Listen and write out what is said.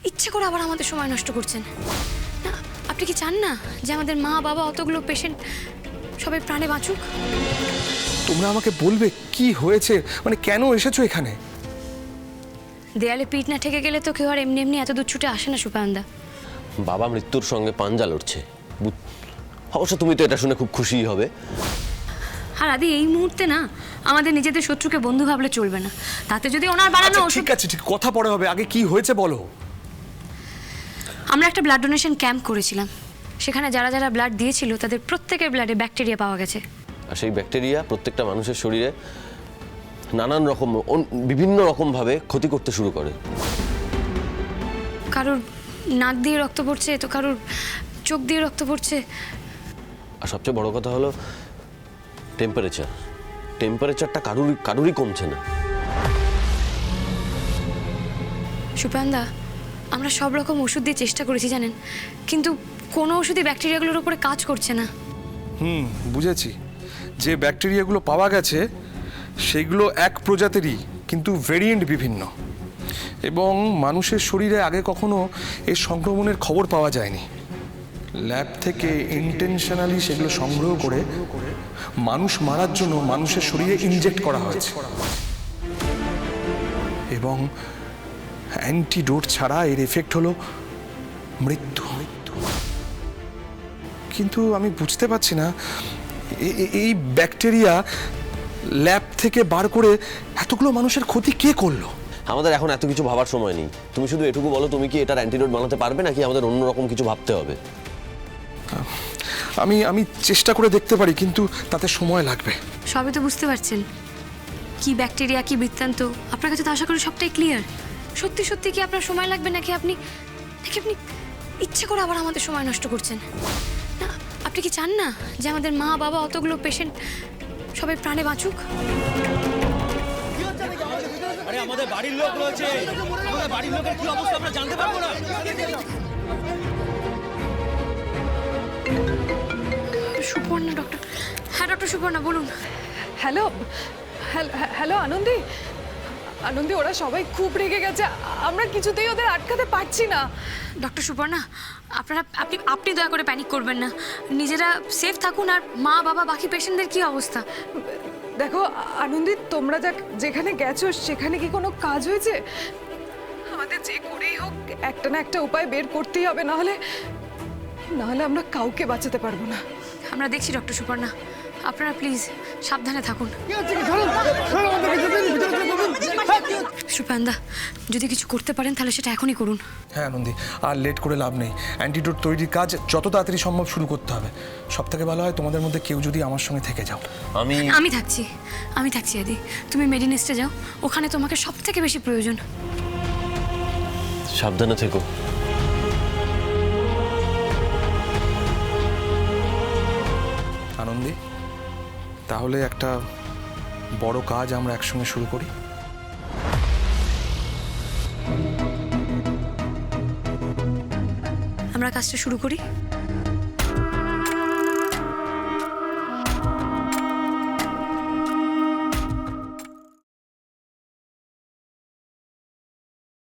ইচ্ছে করে আবার আমাদের সময় নষ্ট করছেন। না, আপনি কি চান না যে আমাদের মা বাবা অতগুলো পেশেন্ট সবাই প্রাণে বাঁচুক? তোমরা আমাকে বলবে কি হয়েছে, মানে কেন এসেছো এখানে? দেয়ালে পিঠ না ঠেকে গেলে তো কেউ আর এমনি এমনি এত দূর ছুটে আসে না সুপায়নদা। বাবা মৃত্যুর সঙ্গে পাঞ্জা লড়ছে। অবশ্য তুমি তো এটা শুনে খুব খুশিই হবে। আর আদি এই মুহূর্তে না আমাদের নিজেদের শত্রুকে বন্ধু ভাবলে চলবে না। তাতে যদি ওনার বানানো আচ্ছা, ঠিক আছে, ঠিক কথা পরে হবে, আগে কি হয়েছে বলো। আমরা একটা ব্লাড ডোনেশন ক্যাম্প করেছিলাম। সেখানে যারা যারা ব্লাড দিয়েছিল তাদের প্রত্যেকের ব্লাডে ব্যাকটেরিয়া পাওয়া গেছে। আর সেই ব্যাকটেরিয়া প্রত্যেকটা মানুষের শরীরে নানান রকম বিভিন্ন রকমভাবে ক্ষতি করতে শুরু করে। কারোর নাক দিয়ে রক্ত পড়ছে, তো কারোর চোখ দিয়ে রক্ত পড়ছে। আর সবচেয়ে বড় কথা হলো টেম্পারেচারটা কারুরই কমছে না। সুপায়নদা, আমরা সব রকম ওষুধ দিয়ে চেষ্টা করেছি জানেন, কিন্তু কোনো ওষুধই ব্যাকটেরিয়াগুলোর উপরে কাজ করছে না। বুঝেছি, যে ব্যাকটেরিয়াগুলো পাওয়া গেছে সেগুলো এক প্রজাতিরই, কিন্তু ভেরিয়েন্ট বিভিন্ন, এবং মানুষের শরীরে আগে কখনো এর সংক্রমণের খবর পাওয়া যায়নি। ল্যাব থেকে ইন্টেনশনালি সেগুলো সংগ্রহ করে মানুষ মারার জন্য মানুষের শরীরে ইনজেক্ট করা হয়েছে, এবং অ্যান্টিডোট ছাড়া এর এফেক্ট হলো মৃত্যু। কিন্তু আমি বুঝতে পারছি না এই ব্যাকটেরিয়া ল্যাব থেকে বার করে এতগুলো মানুষের ক্ষতি কে করলো। আমাদের এখন এত কিছু ভাবার সময় নেই। তুমি শুধু এটুকু বলো, তুমি কি এটার অ্যান্টিডোট বানাতে পারবে নাকি আমাদের অন্যরকম কিছু ভাবতে হবে? আমি চেষ্টা করে দেখতে পারি, কিন্তু তাতে সময় লাগবে। সবই তো বুঝতে পারছেন, কি ব্যাকটেরিয়া কি বৃত্তান্ত। আপনার কাছে তো আশা করি সবটাই ক্লিয়ার। সত্যি সত্যি কি আপনার সময় লাগবে নাকি আপনি ইচ্ছে করে আবার আমাদের সময় নষ্ট করছেন? না, আপনি কি চান না যে আমাদের মা বাবা অতগুলো পেশেন্ট সবাই প্রাণে বাঁচুক? আরে আমাদের বাড়ির লোক রয়েছে, আমাদের বাড়ির লোকের কি অবস্থা আমরা জানতে পারবো না? সুপর্ণা ডক্টর। হ্যাঁ ডক্টর সুপর্ণা, বলুন। হ্যালো হ্যালো আনন্দি, আনন্দি ওরা সবাই খুব রেগে গেছে, আমরা কিছুতেই ওদের আটকাতে পারছি না। ডক্টর সুপর্ণা, আপনি দয়া করে প্যানিক করবেন না। নিজেরা সেফ থাকুন। আর মা বাবা বাকি পেশেন্টদের কি অবস্থা? দেখো আনন্দি, তোমরা যেখানে গেছো সেখানে কি কোনো কাজ হয়েছে? আমাদের যে করেই হোক একটা না একটা উপায় বের করতেই হবে, নাহলে আমরা কাউকে বাঁচাতে পারবো না। আমরা দেখছি ডক্টর সুপর্ণা, আপনারা প্লিজ সাবধানে থাকুন। সুপায়নদা, যদি কিছু করতে পারেন তাহলে সেটা এখনই করুন। হ্যাঁ আনন্দি, আর লেট করে লাভ নেই। অ্যান্টিডোট তৈরির কাজ যত তাড়াতাড়ি সম্ভব শুরু করতে হবে। সব থেকে ভালো হয় তোমাদের মধ্যে কেউ যদি আমার সঙ্গে থেকে যাও। আমি থাকছি আদি। তুমি মেডিনেস্টে যাও, ওখানে তোমাকে সব থেকে বেশি প্রয়োজন। সাবধানে থেকো। আনন্দি, তাহলে একটা বড় কাজ আমরা একসঙ্গে শুরু করি। আমরা কাজটা শুরু করি।